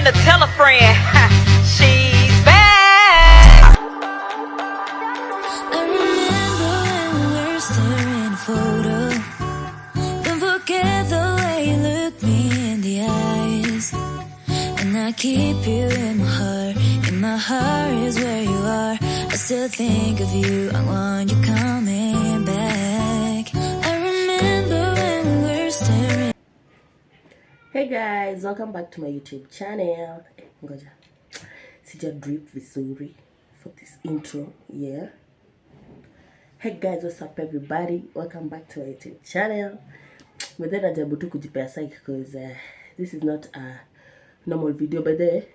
friend to tell a friend. She's back. I remember when we were staring at a photo. Don't forget the way you look me in the eyes. And I keep you in my heart. In my heart is where you are. I still think of you. I want you coming back. I remember when we were staring. Hey guys, welcome back to my YouTube channel. Ngoja sija drip vizuri for this intro. Yeah. Hey guys, what's up everybody? Welcome back to my YouTube channel. But then najaribu tu kujipea psych because this is not a normal video. But this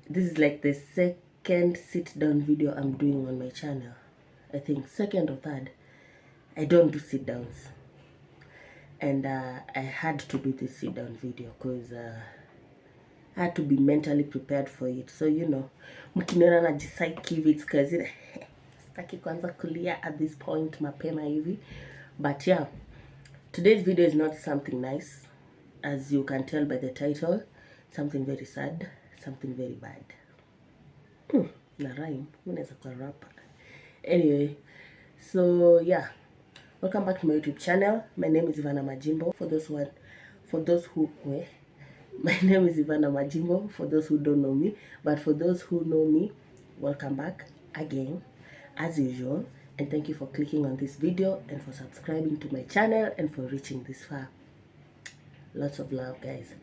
is like the second sit down video I'm doing on my channel. I think second or third. I don't do sit downs. And I had to do this sit down video because I had to be mentally prepared for it. So you know, mkiniona najisike hivi it's cause sitaki kwanza kulia at this point mapema hivi. But yeah, today's video is not something nice, as you can tell by the title. Something very sad, something very bad. Na rhyme, unaweza kwa rap. Anyway, so yeah, welcome back to my YouTube channel. My name is Ivana Majimbo. My name is Ivana Majimbo, for those who don't know me. But for those who know me, welcome back again, as usual. And thank you for clicking on this video and for subscribing to my channel and for reaching this far. Lots of love, guys.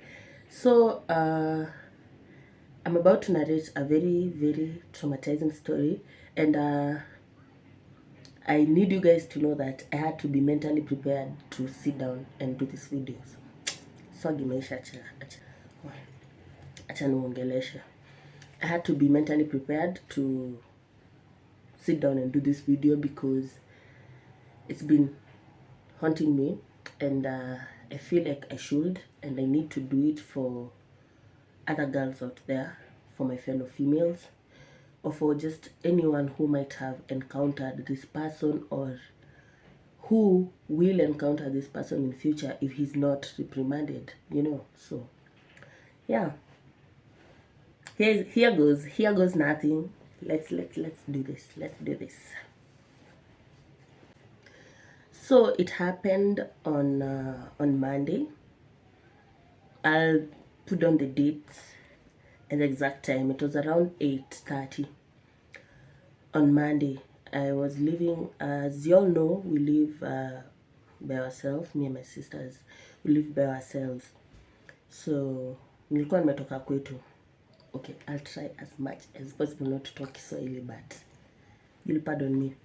So, I'm about to narrate a very, very traumatizing story. And I need you guys to know that I had to be mentally prepared to sit down and do this video. Swagi maisha acha niongeleeshe. I had to be mentally prepared to sit down and do this video because it's been haunting me, and I feel like I should, and I need to do it for other girls out there, for my fellow females, or for just anyone who might have encountered this person or who will encounter this person in future if he's not reprimanded, you know. So yeah, here goes nothing. Let's do this. So it happened on Monday. I'll put on the date and the exact time. It was around 8:30 on Monday. I was living, as you all know, we live by ourselves. Me and my sisters, we live by ourselves. So nilikuwa nimetoka kwetu. Okay, I'll try as much as possible not to talk Kiswahili, but you'll pardon me.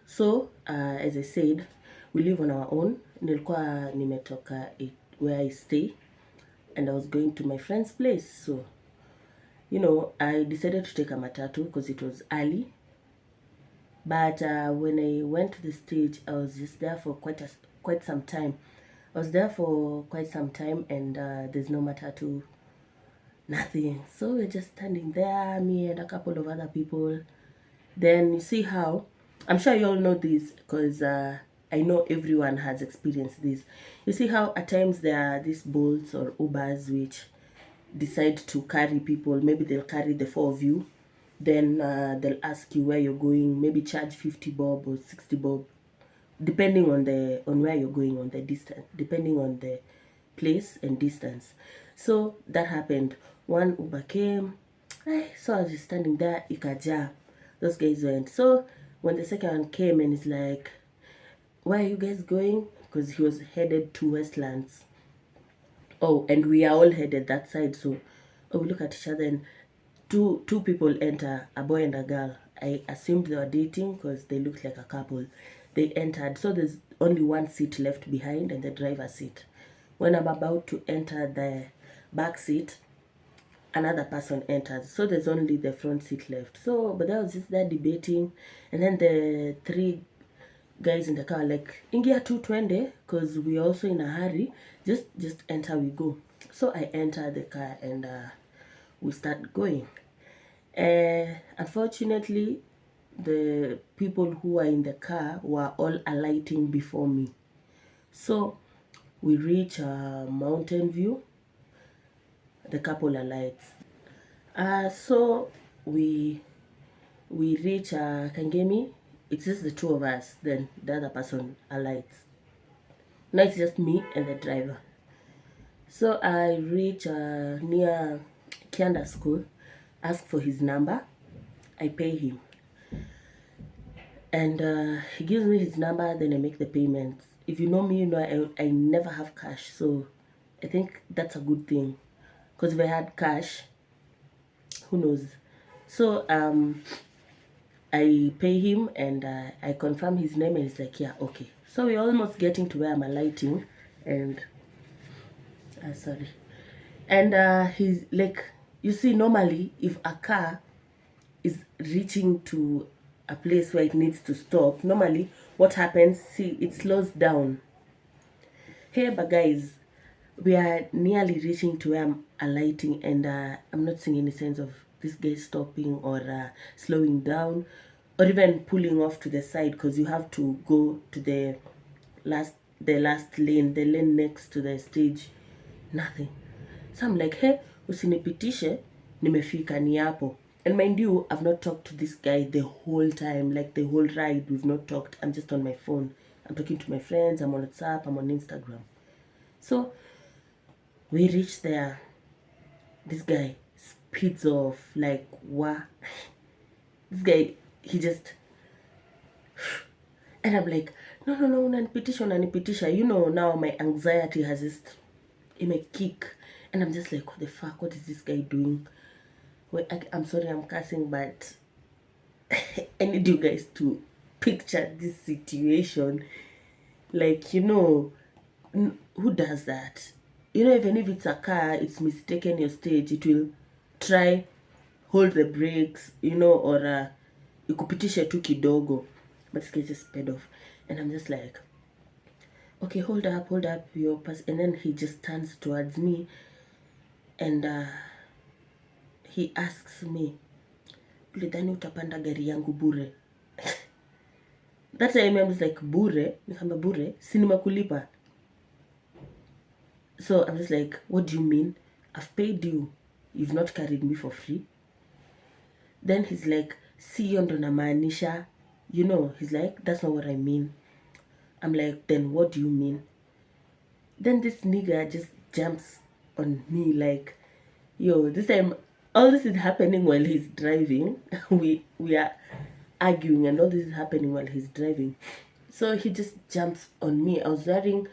So as I said, we live on our own. Nilikuwa nimetoka where I stay, and I was going to my friend's place. So you know, I decided to take a matatu because it was early. But when I went to the stage, I was just there for quite some time. And there's no matatu, nothing. So we're just standing there, me and a couple of other people. Then you see how, I'm sure you all know this because I know everyone has experienced this. You see how at times there are these Bolts or Ubers which decide to carry people. Maybe they'll carry the four of you. Then they'll ask you where you're going, maybe charge 50 bob or 60 bob, depending on where you're going, on the distance, depending on the place and distance. So that happened. One Uber came, so I was just standing there, ikaja. Those guys went. So when the second one came and it's like, where are you guys going? Because he was headed to Westlands. Oh, and we are all headed that side. So we look at each other and two people enter, a boy and a girl. I assumed they were dating because they looked like a couple. They entered. So there's only one seat left behind and the driver's seat. When I'm about to enter the back seat, another person enters. So there's only the front seat left. So, but I was just there debating. And then the three guys in the car like, ingia tu twende, because we also in a hurry. Just enter, we go. So I enter the car and we start going. Unfortunately, the people who were in the car were all alighting before me. So we reach Mountain View. the couple alights. So we reach Kangemi. It's just the two of us. Then the other person alights. Now it's just me and the driver. So I reach near Kianda school, ask for his number. I pay him, and he gives me his number. Then I make the payments. If you know me, you know I never have cash, so I think that's a good thing. Because if I had cash, who knows? So I pay him and I confirm his name, and he's like, yeah, okay. So we're almost getting to where I'm alighting, and sorry, and he's like, you see, normally if a car is reaching to a place where it needs to stop, normally what happens, see, it slows down. Hey, but guys, we are nearly reaching to where I'm alighting, and I'm not seeing any signs of this guy stopping or slowing down or even pulling off to the side, because you have to go to the last lane, the lane next to the stage. Nothing. So I'm like, hey, usinipitishe, nimefika ni hapo. And mind you, I've not talked to this guy the whole time, like the whole ride. We've not talked. I'm just on my phone. I'm talking to my friends. I'm on WhatsApp. I'm on Instagram. So we reach there. This guy speeds off like what? This guy, he just, and I'm like, no, unanipitisha. You know, now my anxiety has just in a kick, and I'm just like, what the fuck? What is this guy doing? Well, I'm sorry, I'm cussing, but I need you guys to picture this situation. Like, you know, who does that? You know, even if it's a car, it's mistaken your stage, it will try hold the brakes, you know, or ikupitishe tu kidogo. But this guy just sped off, and I'm just like, okay, hold up, your pass. And then he just turns towards me, and he asks me, ulidhani utapanda gari yangu bure? That time I was like, bure? Nikamba bure? Si nimekulipa. So I'm just like, what do you mean? I've paid you. You've not carried me for free. Then he's like, siyo ndo namaanisha. You know, he's like, that's not what I mean. I'm like, then what do you mean? Then this nigga just jumps on me like, yo, this time, all this is happening while he's driving. we are arguing, and all this is happening while he's driving. So he just jumps on me. I was wearing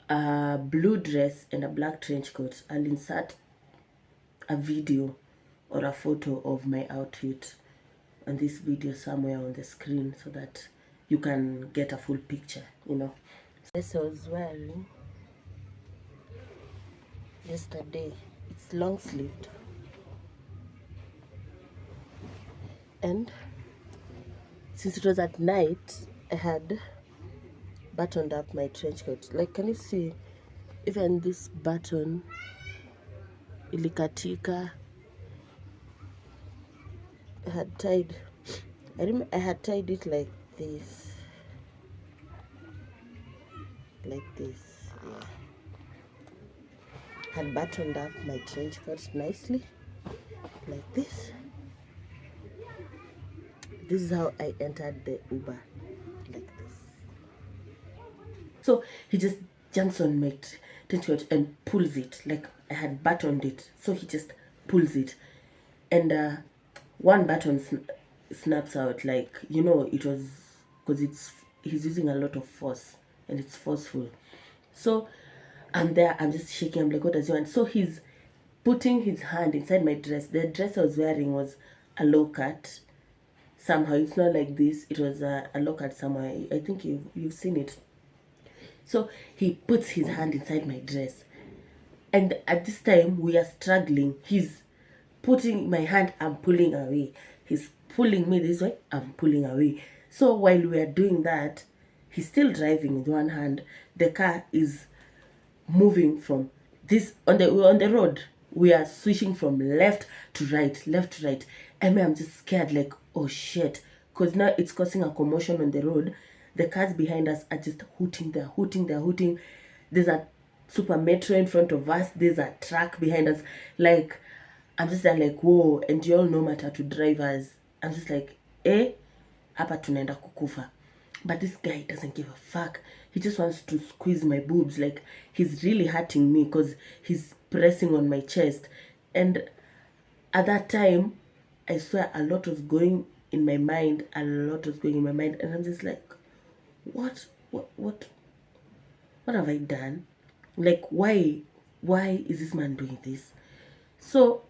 a blue dress and a black trench coat. I'll insert a video or a photo of my outfit on this video somewhere on the screen, so that you can get a full picture, you know. This I was wearing yesterday. It's long sleeved, and since it was at night, I had buttoned up my trench coat. Like, can you see? Even this button ilikatika. I had tied it like this. Yeah. Had buttoned up my trench coat nicely, like this. This is how I entered the Uber, like this. So he just jumps on my trench coat and pulls it. Like, I had buttoned it, so he just pulls it, and one button snaps out. Like, you know, it was because he's using a lot of force, and it's forceful. So I'm there, I'm just shaking. I'm like, what does he want? So he's putting his hand inside my dress. The dress I was wearing was a low cut. Somehow it's not like this. It was a low cut somewhere. I think you've seen it. So he puts his hand inside my dress, and at this time we are struggling. He's putting my hand, I'm pulling away. He's pulling me this way, I'm pulling away. So while we are doing that, he's still driving with one hand. The car is moving from this on the road. We are switching from left to right. And I'm just scared, like, oh shit, because now it's causing a commotion on the road. The cars behind us are just hooting. There's a super metro in front of us, there's a truck behind us. Like, I'm just there like, whoa. And you all know matatu drivers. I'm just like, hapa tunaenda kukufa. But this guy doesn't give a fuck. He just wants to squeeze my boobs. Like, he's really hurting me because he's pressing on my chest. And at that time, I swear a lot was going in my mind. And I'm just like, what have I done? Like, why is this man doing this? So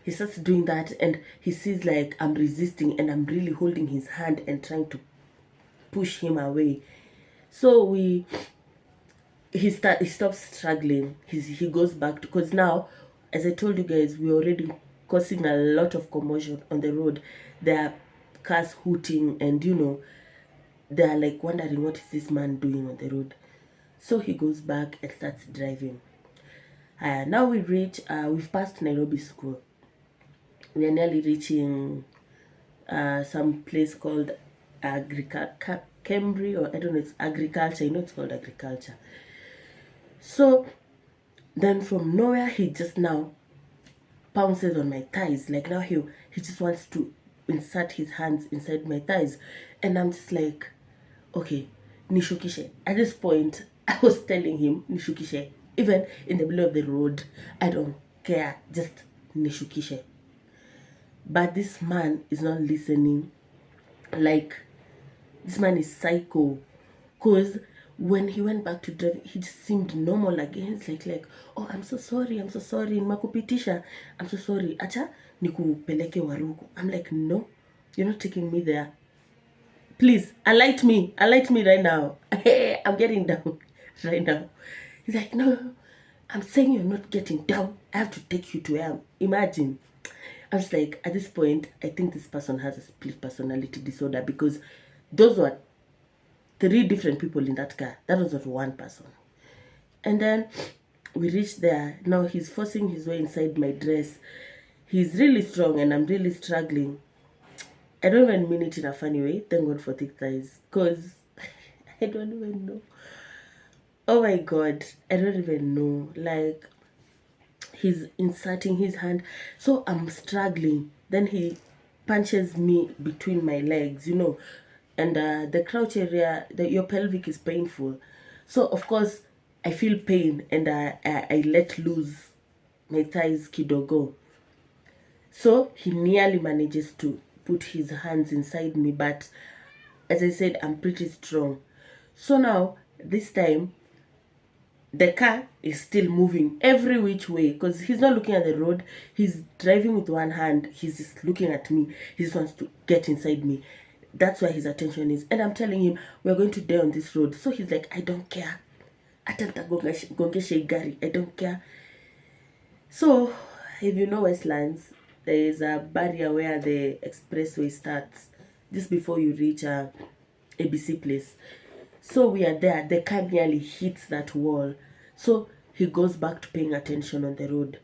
he starts doing that, and he sees like I'm resisting, and I'm really holding his hand and trying to push him away. So he stops struggling. He goes back to, because now, as I told you guys, we're already causing a lot of commotion on the road. There are cars hooting, and they're like wondering, what is this man doing on the road? So he goes back and starts driving. Now we've passed Nairobi school. We are nearly reaching some place called Cambry, or I don't know, it's agriculture. It's called agriculture. So then from nowhere, he just now pounces on my thighs. Like, now he just wants to insert his hands inside my thighs. And I'm just like, okay, nishukishe. At this point, I was telling him, nishukishe. Even in the middle of the road, I don't care, just nishukishe. But this man is not listening. Like, this man is psycho. Because when he went back to drive, he just seemed normal again. He's like, oh, I'm so sorry, nimakupitisha, I'm so sorry, acha nikupeleke Waruku. I'm like, no, you're not taking me there. Please, alight me right now. I'm getting down right now. He's like, no, I'm saying you're not getting down. I have to take you to where I'm. Imagine. I was like, at this point, I think this person has a split personality disorder, because those were 3 different people in that car. That was not one person. And then we reached there. Now he's forcing his way inside my dress. He's really strong, and I'm really struggling. I don't even mean it in a funny way. Thank God for thick thighs. Because I don't even know. Oh my God. I don't even know. Like, he's inserting his hand. So I'm struggling. Then he punches me between my legs, And the crouch area, your pelvic is painful. So, of course, I feel pain, and I let loose my thighs kidogo. So he nearly manages to put his hands inside me, but as I said, I'm pretty strong. So now, this time, the car is still moving every which way, because he's not looking at the road. He's driving with one hand. He's just looking at me. He just wants to get inside me. That's where his attention is. And I'm telling him, we're going to die on this road. So he's like, I don't care. I don't care. So, if you know Westlands, there is a barrier where the expressway starts, just before you reach ABC Place. So we are there. The car nearly hits that wall. So he goes back to paying attention on the road.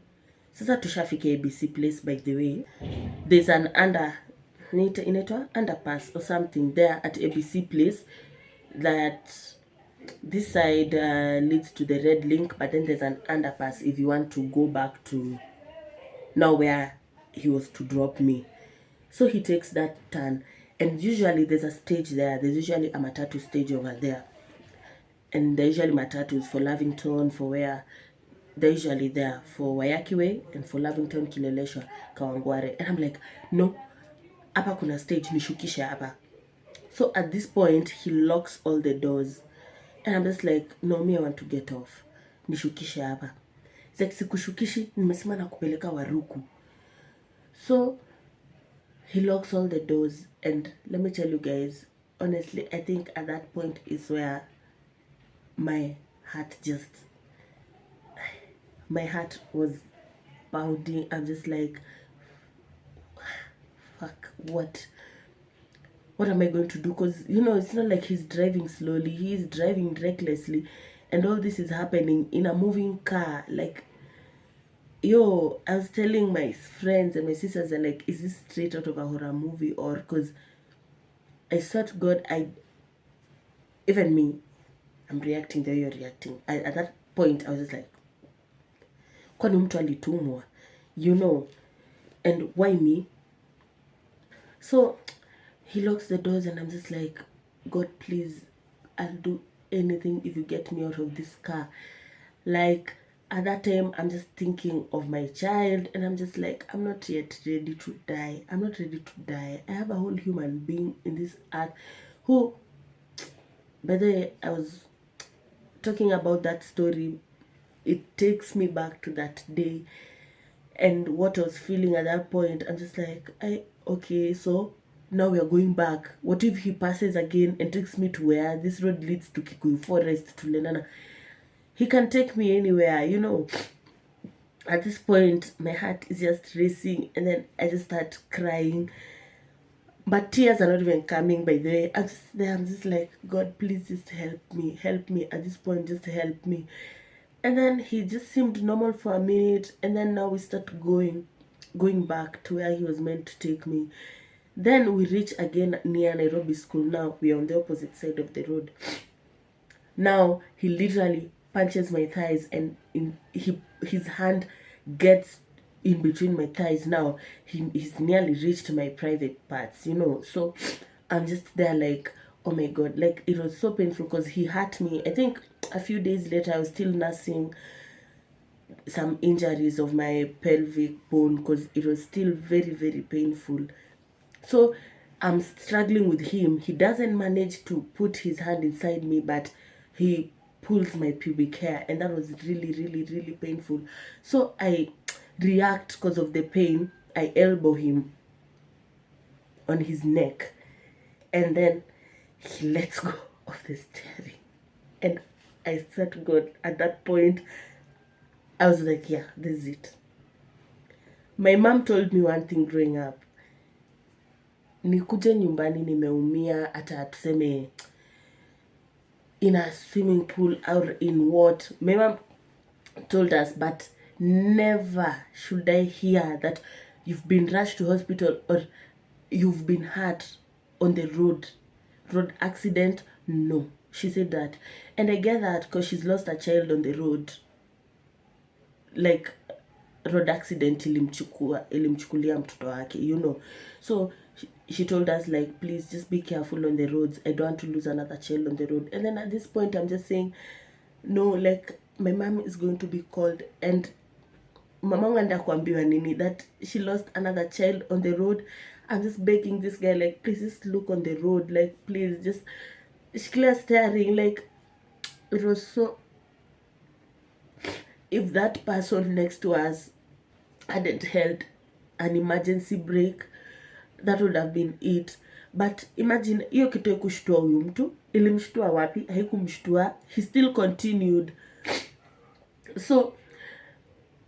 Sasa tushafika ABC Place, by the way. There's an underpass or something there at ABC Place, that this side leads to the red link, but then there's an underpass if you want to go back to now where he was to drop me. So he takes that turn, and usually there's a stage there. There's usually a matatu stage over there, and they're usually matatus for Lavington, for where they're usually there, for Waiyaki Way, and for Lavington, Kileleshwa, Kawangware. And I'm like, no, hapa kuna stage, nishukishe hapa. So at this point, he locks all the doors, and I'm just like, no, me, I want to get off, nishukishe hapa. It's like, sikushukishi, nimesema nakupeleka Waruku. So he locks all the doors, and let me tell you guys, honestly, I think at that point is where my heart was pounding. I'm just like, fuck, what am I going to do? Because, it's not like he's driving slowly. He's driving recklessly, and all this is happening in a moving car. Like, I was telling my friends and my sisters, they're like, is this straight out of a horror movie? Or, because I swear to God, even me, I'm reacting the way you're reacting. At that point I was just like, kwani mtu alitumwa, you know, and why me? So he locks the doors and I'm just like, God, please, I'll do anything if you get me out of this car. Like, at that time, I'm just thinking of my child and I'm just like, I'm not yet ready to die. I'm not ready to die. I have a whole human being in this earth who, by the way, I was talking about that story. It takes me back to that day and what I was feeling at that point. I'm just like, okay, so now we are going back. What if he passes again and takes me to where this road leads to Kikuyu Forest, to Lenana? He can take me anywhere, you know. At this point, my heart is just racing, and then I just start crying. But tears are not even coming, by the way. I'm just there, I'm just like, God, please just help me. Help me. At this point, just help me. And then he just seemed normal for a minute, and then now we start going back to where he was meant to take me. Then we reach again near Nairobi School. Now we are on the opposite side of the road. Now he literally punches my thighs and his hand gets in between my thighs. Now he's nearly reached my private parts, you know. So I'm just there like, oh my God, like it was so painful because he hurt me. I think a few days later I was still nursing some injuries of my pelvic bone because it was still very, very painful. So I'm struggling with him. He doesn't manage to put his hand inside me, but he pulls my pubic hair, and that was really, really, really painful. So I react because of the pain. I elbow him on his neck, and then he lets go of the steering. And I swear to God, at that point, I was like, yeah, this is it. My mom told me one thing growing up. Nikuje nyumbani nimeumia hata tuseme in a swimming pool or in what. My mom told us, but never should I hear that you've been rushed to hospital or you've been hurt on the road accident. No, she said that. And I get that because she's lost a child on the road, like road accident ilimchukulia mtoto wake, you know. So she told us like, please just be careful on the roads. I don't want to lose another child on the road. And then at this point I'm just saying, no, like my mom is going to be called, and mamangu anda kuambiwa nini that she lost another child on the road. I'm just begging this guy like, please just look on the road, like please just clear steering. Like it was so, if that person next to us hadn't held an emergency brake, that would have been it. But imagine hiyo kitu haikushtua huyu mtu. Ilimshtua wapi? Haikumshtua. He still continued. So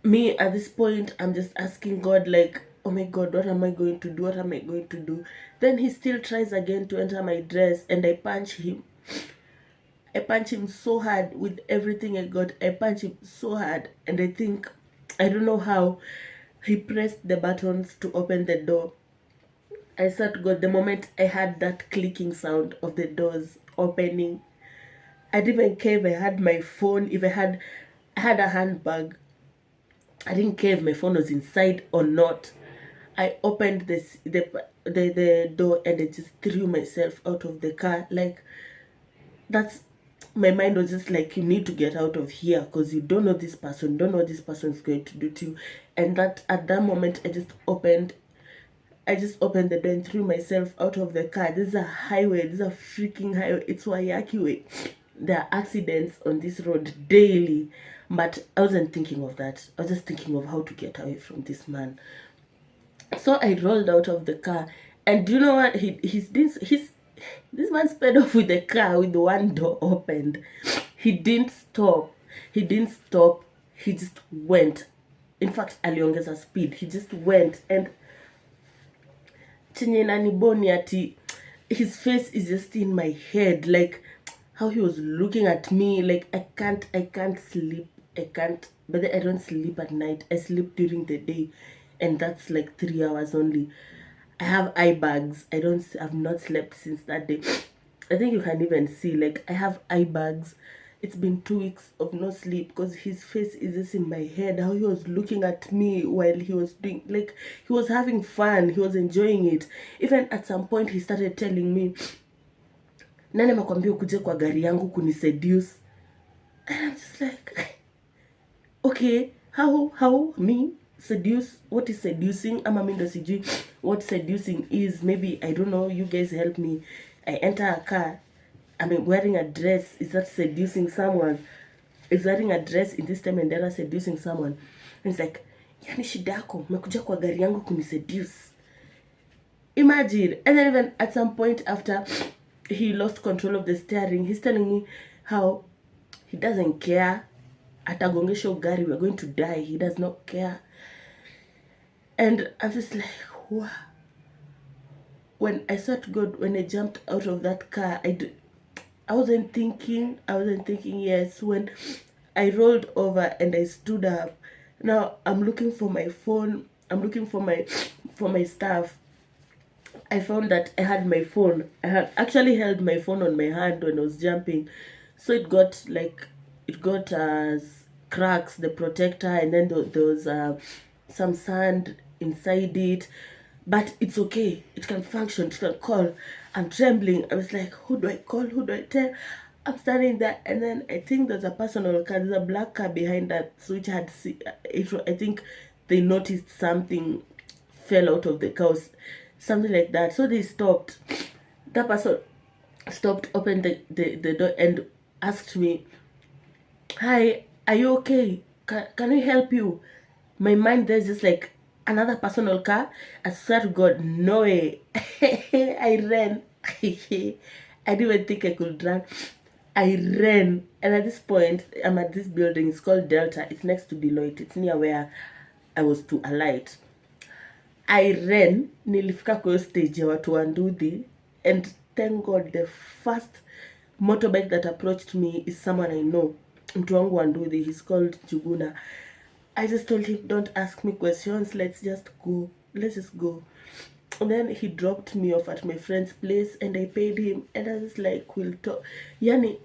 me at this point, I'm just asking God like, oh my God, what am I going to do? What am I going to do? Then he still tries again to enter my dress, and I punch him. I punch him so hard with everything I got. I punch him so hard, and I think, I don't know how, he pressed the buttons to open the door. I swear to God, the moment I had that clicking sound of the doors opening, I didn't even care if I had my phone, if I had a handbag. I didn't care if my phone was inside or not. I opened the door and I just threw myself out of the car. Like, that's, my mind was just like, you need to get out of here because you don't know this person, don't know what this person is going to do to you. And that at that moment, I just opened the door and threw myself out of the car. This is a highway. This is a freaking highway. It's Waiyaki way. There are accidents on this road daily. But I wasn't thinking of that. I was just thinking of how to get away from this man. So I rolled out of the car. And do you know what? This man sped off with the car with the one door opened. He didn't stop. He just went. In fact, aliongeza speed. He just went. And chenye inaniboni ati his face is just in my head, like how he was looking at me. Like I can't sleep. But I don't sleep at night. I sleep during the day, and that's like 3 hours only. I have eye bags. I've not slept since that day. I think you can even see, like I have eye bags. it's been 2 weeks of no sleep because his face is just in my head. How he was looking at me while he was doing, like, he was having fun, he was enjoying it. Even at some point he started telling me, nani amekwambia ukuje kwa gari yangu kuniseduce? And I'm just like, okay, how me seduce? What is seducing? Ama mi ndo sijui what seducing is. Maybe I don't know, you guys help me. I enter a car, I'm wearing a dress. Is that seducing someone? Is wearing a dress in this time and era seducing someone? And it's like, yani shida yako umekuja kwa gari yangu kuniseduce. Imagine. And then even at some point after he lost control of the steering, he's telling me how he doesn't care. Atagongesha gari, we're going to die. He does not care. And I'm just like, wow. When I swear to God, when I jumped out of that car, I wasn't thinking, yes. When I rolled over and I stood up, now I'm looking for my phone, I'm looking for my stuff. I found that I had my phone. I had actually held my phone on my hand when I was jumping. So it got cracks, the protector, and then there was some sand inside it. But it's okay. It can function. It can call. I'm trembling. I was like, who do I call? Who do I tell? I'm standing there, and then I think there's a personal car. There's a black car behind that, so it had. I think they noticed something fell out of the car, something like that. So they stopped. That person stopped, opened the door, and asked me, "Hi, are you okay? Can we help you?" My mind there's just like, another personal car. I swear to God, no way. I ran. I didn't even think I could run. I ran. And at this point, I'm at this building. It's called Delta. It's next to Deloitte. It's near where I was to alight. I ran. Nilifika kwa stage ya watu wa Nduthi. And thank God, the first motorbike that approached me is someone I know. Mtu wangu wa Nduthi. He's called Juguna. I just told him, don't ask me questions, let's just go. Let's just go. And then he dropped me off at my friend's place and I paid him. And I was like, we'll talk. Yani,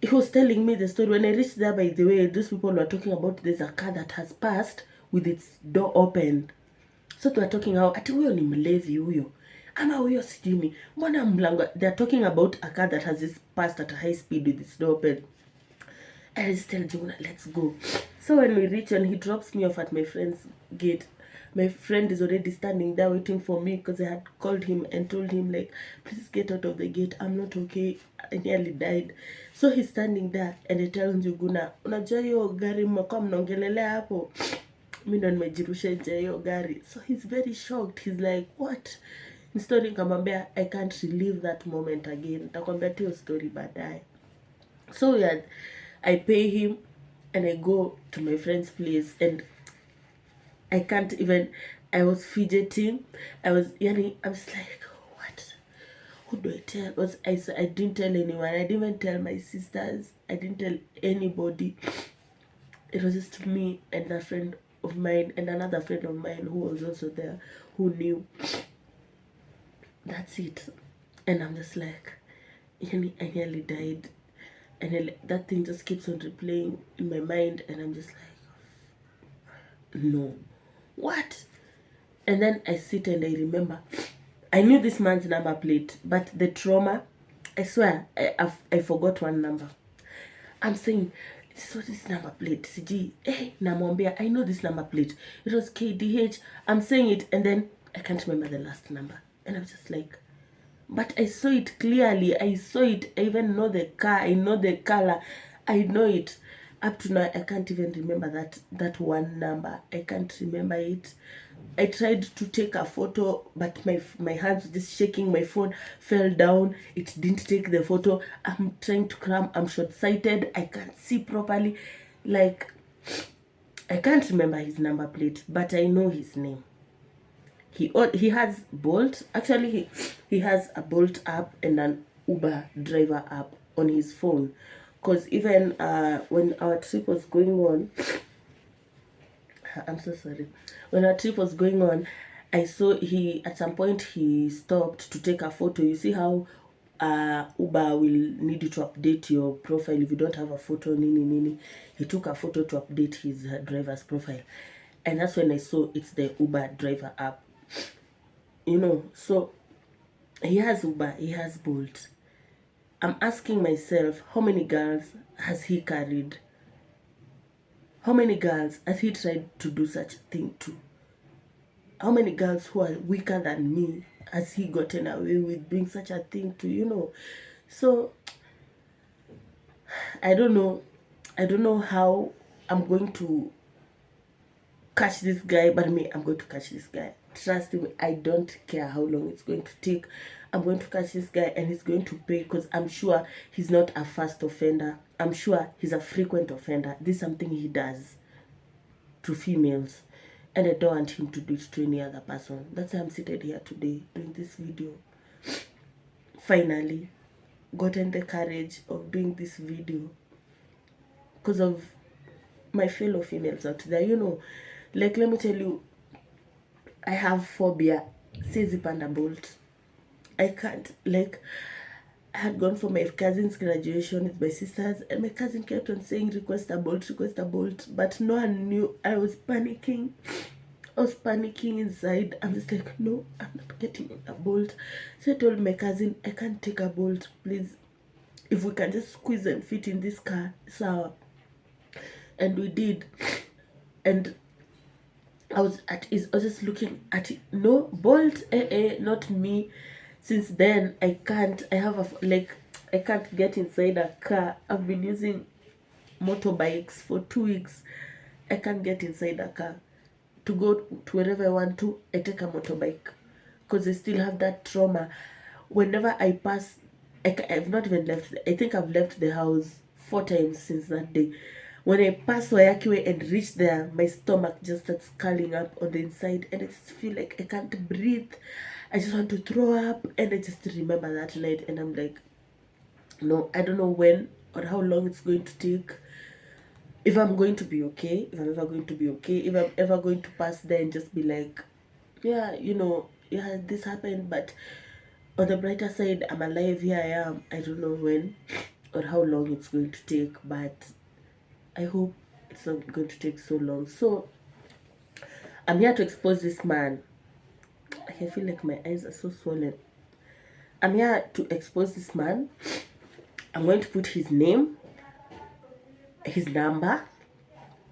he was telling me the story. When I reached there, by the way, those people were talking about there's a car that has passed with its door open. So they were talking how, ati huyo ni mlevi huyo. Ama huyo sijui ni. Mbona mlango. They're talking about a car that has this passed at a high speed with its door open. I just tell Juna, let's go. So when we reach and he drops me off at my friend's gate, my friend is already standing there waiting for me because I had called him and told him, like, please get out of the gate. I'm not okay. I nearly died. So he's standing there and I tell Njuguna, unajua hiyo gari mmekuwa mnaongelelea hapo? Mimi ndo nimejirusha nje hiyo gari. So he's very shocked. He's like, what? Ni story nikamwambia, I can't relive that moment again. Nitakwambia tu hiyo story baadaye. So yeah, I pay him and I go to my friend's place and I can't even, I was fidgeting. I was like, what? Who do I tell? I didn't tell anyone. I didn't even tell my sisters. I didn't tell anybody. It was just me and a friend of mine and another friend of mine who was also there, who knew. That's it. And I'm just like, I nearly died. And that thing just keeps on replaying in my mind. And I'm just like, no. What? And then I sit and I remember. I knew this man's number plate. But the trauma, I swear, I forgot one number. I'm saying, so this number plate, CG. Hey, namwambia, I know this number plate. It was KDH. I'm saying it. And then I can't remember the last number. And I'm just like, but I saw it clearly. I saw it. I even know the car. I know the color. I know it. Up to now, I can't even remember that one number. I can't remember it. I tried to take a photo, but my hands were just shaking. My phone fell down. It didn't take the photo. I'm trying to cram. I'm short-sighted. I can't see properly. Like, I can't remember his number plate, but I know his name. He has Bolt. Actually, he has a Bolt app and an Uber driver app on his phone. Because even when our trip was going on, I'm so sorry. When our trip was going on, I saw at some point he stopped to take a photo. You see how Uber will need you to update your profile if you don't have a photo, nini nini. He took a photo to update his driver's profile, and that's when I saw it's the Uber driver app. So he has Uber, he has Bolt. I'm asking myself, how many girls has he carried? How many girls has he tried to do such a thing to? How many girls who are weaker than me has he gotten away with doing such a thing to? So I don't know how I'm going to catch this guy, but I'm going to catch this guy. Trust me, I don't care how long it's going to take. I'm going to catch this guy, and he's going to pay, because I'm sure he's not a first offender. I'm sure he's a frequent offender. This is something he does to females, and I don't want him to do it to any other person. That's why I'm seated here today doing this video. Finally gotten the courage of doing this video because of my fellow females out there. Like, let me tell you, I have phobia. Says Panda Bolt. I can't. Like, I had gone for my cousin's graduation with my sisters, and my cousin kept on saying, request a Bolt, request a Bolt. But no one knew. I was panicking. I was panicking inside. I'm just like, no, I'm not getting a Bolt. So I told my cousin, I can't take a Bolt. Please, if we can just squeeze and fit in this car, so. And we did. And I was just looking at it. No, Bolt, not me. Since then, I can't. I can't get inside a car. I've been using motorbikes for 2 weeks. I can't get inside a car. To go to wherever I want to, I take a motorbike. Because I still have that trauma. Whenever I pass, I've not even left. I think I've left the house 4 times since that day. When I pass Waiyaki Way and reach there, my stomach just starts curling up on the inside, and I just feel like I can't breathe. I just want to throw up, and I just remember that night, and I'm like, no, I don't know when or how long it's going to take. If I'm going to be okay, if I'm ever going to be okay, if I'm ever going to pass there and just be like, yeah, this happened, but on the brighter side, I'm alive, here I am. I don't know when or how long it's going to take, but I hope it's not going to take so long. So I'm here to expose this man. I feel like my eyes are so swollen. I'm here to expose this man. I'm going to put his name, his number,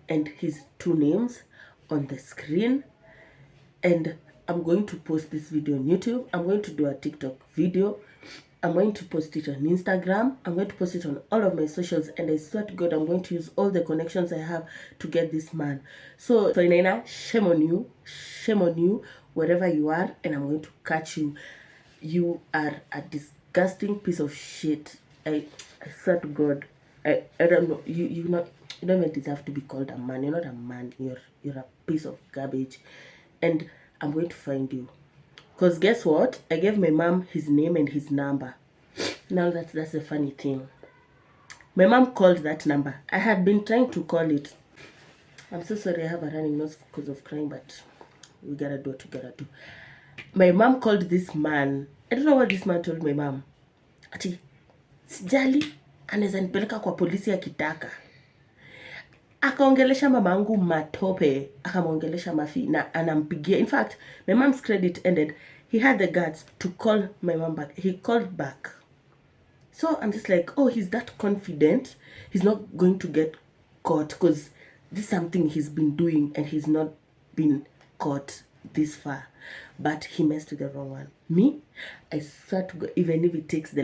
and his 2 names on the screen. And I'm going to post this video on YouTube. I'm going to do a TikTok video. I'm going to post it on Instagram. I'm going to post it on all of my socials. And I swear to God, I'm going to use all the connections I have to get this man. So Inaina, shame on you. Shame on you, wherever you are. And I'm going to catch you. You are a disgusting piece of shit. I swear to God. I don't know. You don't even deserve to be called a man. You're not a man. You're a piece of garbage. And I'm going to find you. Because guess what? I gave my mom his name and his number. Now that's the funny thing. My mom called that number. I had been trying to call it. I'm so sorry I have a running nose because of crying, but we gotta do what we gotta do. My mom called this man. I don't know what this man told my mom. Ati, sijali, anaweza nipeleka kwa polisi akitaka. Akaongelesha mamangu matope, akamwongelesha mafi na anampigia. In fact, my mom's credit ended. He had the guts to call my mom back. He called back. So I'm just like, oh, he's that confident. He's not going to get caught because this is something he's been doing and he's not been caught this far. But he messed with the wrong one. Me, I swear to God, even if it takes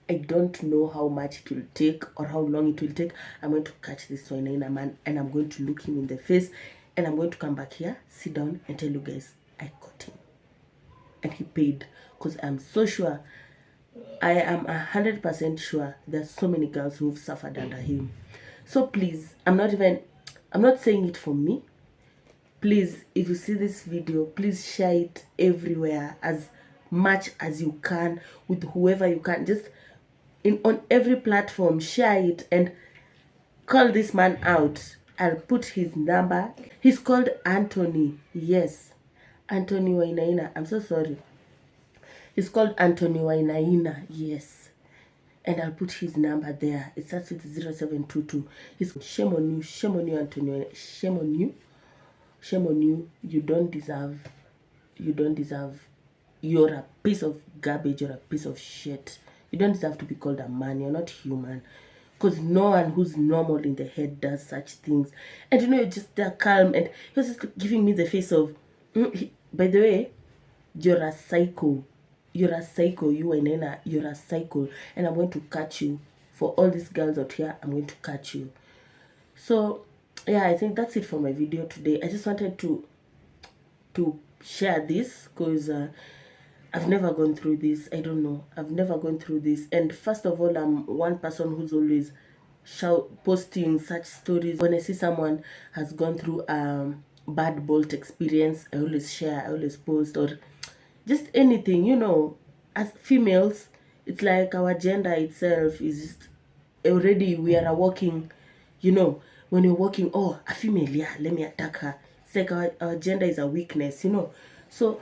I don't know how much it will take or how long it will take. I'm going to catch this Wainaina man and I'm going to look him in the face and I'm going to come back here, sit down and tell you guys, I caught him. And he paid because I'm so sure, I am 100% sure there's so many girls who've suffered under him. So please, I'm not saying it for me. Please, if you see this video, please share it everywhere as much as you can with whoever you can. Just on every platform, share it and call this man out. I'll put his number. He's called Anthony. Yes, Anthony Wainaina. I'm so sorry. He's called Anthony Wainaina. Yes. and I'll put his number there. It starts with 0722. He's shame on you, Antonio. Shame on you. Shame on you. You don't deserve. You're a piece of garbage. You're a piece of shit. You don't deserve to be called a man. You're not human. Because no one who's normal in the head does such things. And you're just there calm. And he was just giving me the face of, by the way, you're a psycho. You're a psycho. You and Nena, you're a psycho. And I'm going to catch you. For all these girls out here, I'm going to catch you. So, yeah, I think that's it for my video today. I just wanted to share this because I've never gone through this. I don't know. I've never gone through this. And first of all, I'm one person who's always posting such stories. When I see someone has gone through bad bolt experience, I always share, I always post, or just anything, you know. As females, it's like our gender itself is just already, we are a walking, you know, when you're walking, oh, a female, yeah, let me attack her. It's like our gender is a weakness, you know. So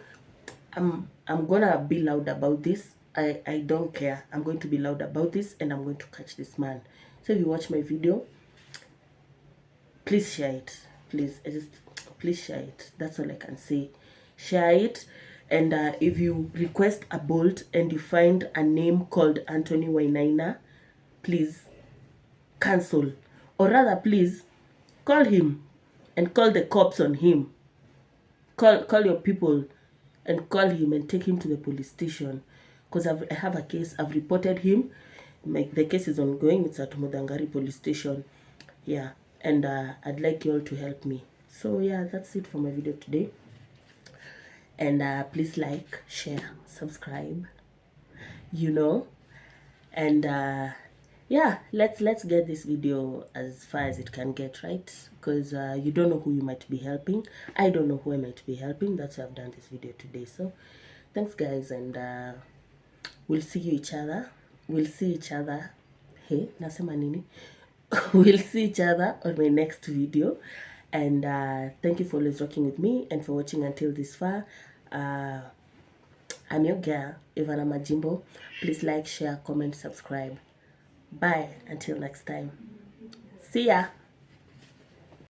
I'm gonna be loud about this. I don't care. I'm going to be loud about this, and I'm going to catch this man. So if you watch my video, please share it. Please share it. That's all I can say. Share it. And if you request a bolt and you find a name called Anthony Wainaina, please cancel. Or rather, please call him and call the cops on him. Call your people and call him and take him to the police station. Because I have a case. I've reported him. The case is ongoing. It's at Mudangari police station. Yeah. And I'd like you all to help me. So yeah, that's it for my video today. And please like, share, subscribe, you know. And yeah, let's get this video as far as it can get, right? Because you don't know who you might be helping. I don't know who I might be helping. That's why I've done this video today. So thanks guys, and we'll see each other. Hey, nasema nini? We'll see each other on my next video. And thank you for always rocking with me and for watching until this far. I'm your girl, Ivana Majimbo. Please like, share, comment, subscribe. Bye until next time. See ya.